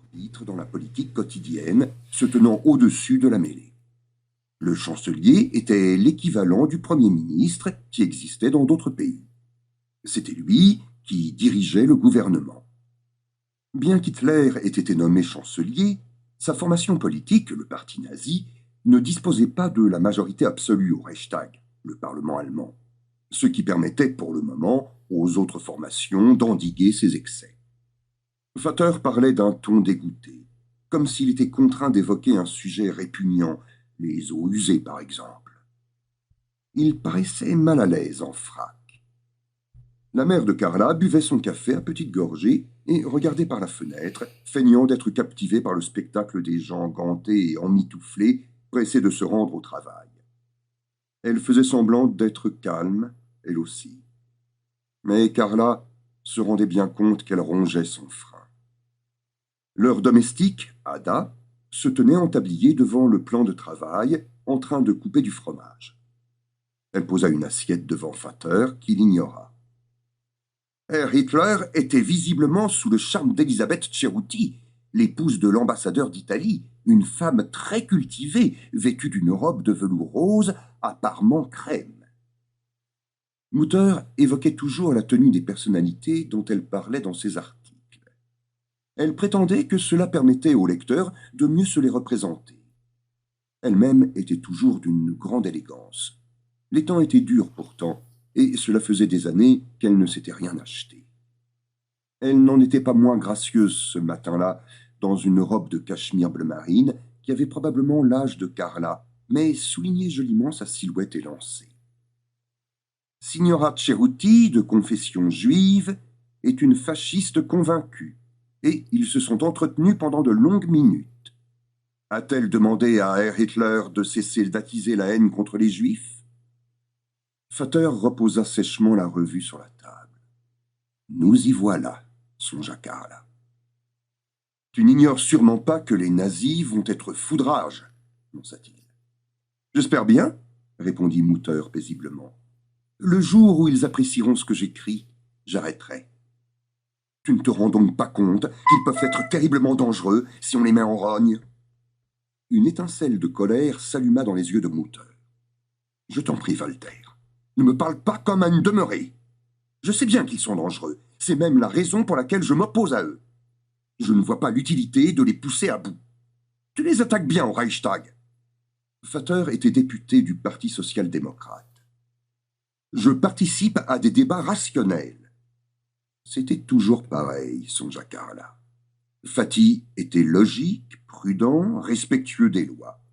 arbitre dans la politique quotidienne, se tenant au-dessus de la mêlée. Le chancelier était l'équivalent du Premier ministre qui existait dans d'autres pays. C'était lui qui dirigeait le gouvernement. Bien qu'Hitler ait été nommé chancelier, sa formation politique, le parti nazi, ne disposait pas de la majorité absolue au Reichstag, le Parlement allemand, ce qui permettait pour le moment aux autres formations d'endiguer ses excès. Vater parlait d'un ton dégoûté, comme s'il était contraint d'évoquer un sujet répugnant, les eaux usées par exemple. Il paraissait mal à l'aise en frac. La mère de Carla buvait son café à petites gorgées et regardait par la fenêtre, feignant d'être captivée par le spectacle des gens gantés et emmitouflés, pressés de se rendre au travail. Elle faisait semblant d'être calme, elle aussi. Mais Carla se rendait bien compte qu'elle rongeait son frein. Leur domestique, Ada, se tenait en tablier devant le plan de travail, en train de couper du fromage. Elle posa une assiette devant Vater, qui l'ignora. Herr Hitler était visiblement sous le charme d'Elisabeth Cerutti, l'épouse de l'ambassadeur d'Italie, une femme très cultivée, vêtue d'une robe de velours rose à parements crème. Mutter évoquait toujours la tenue des personnalités dont elle parlait dans ses articles. Elle prétendait que cela permettait aux lecteurs de mieux se les représenter. Elle-même était toujours d'une grande élégance. Les temps étaient durs pourtant, et cela faisait des années qu'elle ne s'était rien acheté. Elle n'en était pas moins gracieuse ce matin-là, dans une robe de cachemire bleu marine qui avait probablement l'âge de Carla, mais soulignait joliment sa silhouette élancée. Signora Cerutti, de confession juive, est une fasciste convaincue, et ils se sont entretenus pendant de longues minutes. A-t-elle demandé à Herr Hitler de cesser d'attiser la haine contre les Juifs? Vater reposa sèchement la revue sur la table. Nous y voilà, songea Carla. Tu n'ignores sûrement pas que les nazis vont être foudrages, annonça-t-il. J'espère bien, répondit Mutter paisiblement. Le jour où ils apprécieront ce que j'écris, j'arrêterai. Tu ne te rends donc pas compte qu'ils peuvent être terriblement dangereux si on les met en rogne? Une étincelle de colère s'alluma dans les yeux de Mutter. Je t'en prie, Walter, ne me parle pas comme à une demeurée. Je sais bien qu'ils sont dangereux. C'est même la raison pour laquelle je m'oppose à eux. Je ne vois pas l'utilité de les pousser à bout. Tu les attaques bien au Reichstag. Vater était député du Parti social-démocrate. Je participe à des débats rationnels. C'était toujours pareil, songea Carla. Fatih était logique, prudent, respectueux des lois.